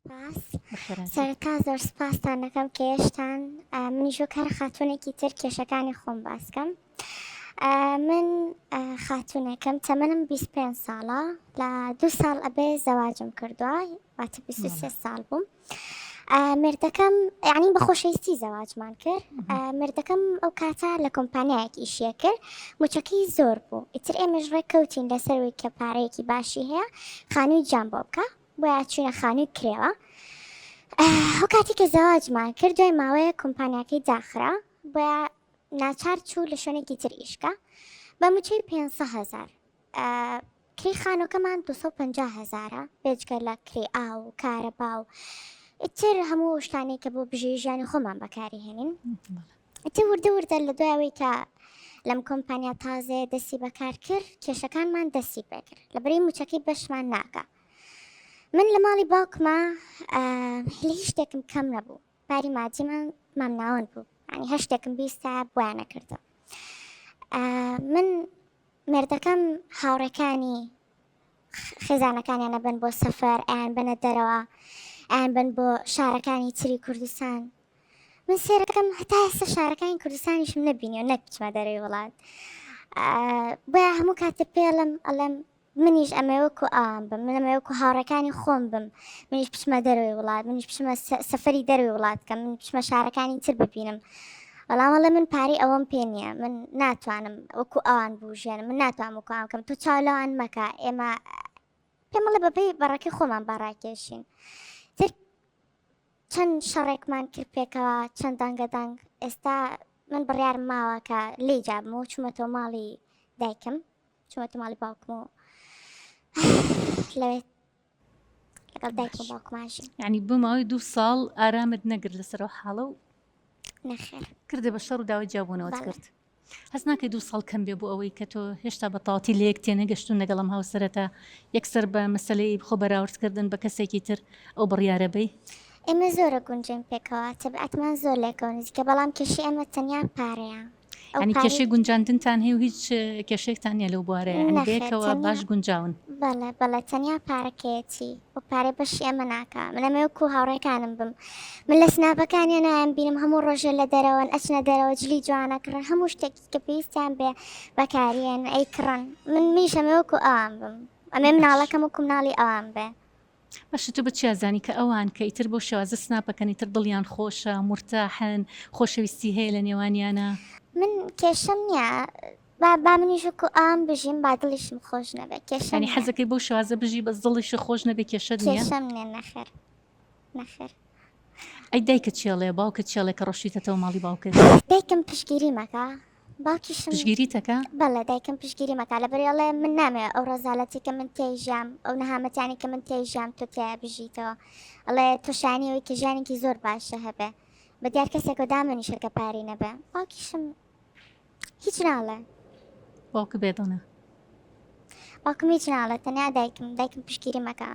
سپاس بەخێرایی. سەرەتا زۆر سپاستان دەکەم کە هێشتان منیشۆ کار خاتونێکی تر کێشەکانی خۆم باسکەم. من خاتونێکم تەمەنم 25 ساڵە لە 2 ساڵ ئەبێ زەواجم کردووە واتە 23 ساڵ بووم. مردەکەم یعنی بە خۆشەویستی زەواجمان کرد. مردەکەم ئەو کاتە لە کۆمپانیایەکی ئیشیە کرد، موچەکەی زۆر بوو. ئیتر ئێمەش ڕێککەوتین لەسەروەی کە پارەیەکی باشی هەیە خانووی جان بۆ بکە، بۆیە چوونە خانووی کرێوە. ئەو کاتی کە زەواجمان کرد دوای ماوەیە کۆمپانیاکەی داخرا، بۆیە ناچار چوو لە شوێنێکی تر ئیشکە بە موچەی 500,000. کری خانۆکەمان 250,000 بێجگە لە کری ئاو و کارەبا و ئیتر هەموو شتانێک کە بۆ بژێ ژیانی خۆمان بەکاری هێنین. ئیتر وردە وردە لە دوایەوەی کە لەم کۆمپانیا تازێ دەستی بەکار کرد کێشەکانمان دەستی پێکرد لە بەرەی موچەکەی بەشمان ناکە. من لە ماڵی باوکمە هیچ شتێکم کەم نەبوو، پاری مادیمان مامناوەن بوو، ینی هەر شتێکم بیستە بۆیان نەکردە. من مێردەکەم هاوڕێکانی خێزانەکانیانە بن بۆ سەفەر، ئەیان بنە دەرەوە، ئەیان بن بۆ شارەکانی تری کوردستان. من سێرەکەم هەتا ئێستا شارەکانی کوردستانیشم نەبینی و نەکچمە دەرەوەی وڵات. بۆیە هەموو کاتە پێڵم ئەڵێم منیش ئەمەوەکو ئام بم، من ئەمەوەکو هاوڕەکانی خۆم بم، منیش بچمە دەرەوەی وڵات، منیش بچمە سەفەری دەرەوەی وڵات کەم، من بچمە شارەکانی تر ببینم. بەڵامەڵە من پارەی ئەوەم پێ نییە، من ناتوانم وەکو ئەوان بژێنم، من ناتوانم وەکو ئەوان بکەم. تۆ چاولەوان مەکە، ئێمە پێمەڵێ بەپێی بەڕێکی خۆمان باڕاکێشین. تر چەند شەڕێکمان کرد پێکەوە، چەند دەنگەدەنگ. ئێستا من بڕیارم ماوە کە لێی جابم و چوومەتەوە ماڵی دایکم، چوومەتە ماڵی باوکم و لەوێ لەگەڵ دایکم و باوکماژین. یعنی بۆ ماوەی 2 ساڵ ئارامت نەگرت لەسەرەوە حاڵە و نەخێر کردێ بە شەڕ و داوای جیابوونەوەت کرد. هەست ناکەی 2 ساڵ کەم بێ بۆ ئەوەی کە تۆ هێشتا بە تاواتی لەیەک تێنەگەشتون لەگەڵم هاوسەرەتا یەکسەر بە مەسەلەی خۆ بەراوردکردن بە کەسێکی تر ئەو بڕیارە بەی. ئێمە زۆرە گونجین پێکەوە، تەبعەتمان زۆر لێکەوە نزیکە، بەڵام کێشی ئەمە تەنیا پارەیە. ینی کێشەی گونجاندنتان هەیە و هیچ کێشێکتان نیە لەو بوارەیە بێکەوە باش گونجاون. بەڵێ بەڵێ تەنیا پارەکەیەتی و پارەی بەشی ئەمە ناکە. من ئەمەوەکو هاوڕێکانم بم، من لە سناپەکانیان نایان بینم هەموو ڕۆژێ لە دەرەوەن ئەچنە دەرەوە جلی جوانەکڕن، هەموو شتێکی کە پێویستیان بێ بەکارێن ئەیکڕن. من میش ئەمەوەکو ئەوان بم، ئەمێ مناڵەکەم وەکو مناڵی ئەوان بێ. باشە تۆ بچی ئازانی کە ئەوان کە ئیتر بۆ شێوازە سناپەکەنی تر دڵیان خۆشە، مرتاحن، خۆشەویستی هەیە لە نێوانیانە؟ من کێشەم نییە، با منیشکو ئام بژیم با دڵیشم خۆش نەبێ. کێشانی حەزەکەی بۆ شێوازە بژی بەس دڵیش خۆش نەبێ کێشەت نییە؟ کێشەم نییە. نەخێر نەخێر. ئەی دایکە چێڵێ باوکە چێڵێ کە ڕۆشتیتەوە ماڵی باوکرد؟ دایکم پشگیری مەکە، باوکیشم پشگیری تەکە؟ بەڵێ دایکم پشگیری مەکە، لەبەرێڵێ من نامێ ئەو ڕەزالەتی کە من تێژام، ئەو نەهامەتیانی کە من تێژام تۆ تێ بژیتەوە، ئەڵێ تووشانیەوەی کە ژیانێکی زۆر باشە هەبێ بە دیار کەسێک دامەنی شەکە پاری نەبێ. باوکیشم هیچ ناڵێ. باوکە بێدڵە؟ باوکم هیچ ناڵێ، تەنیا دایکم پشگیری مەکە.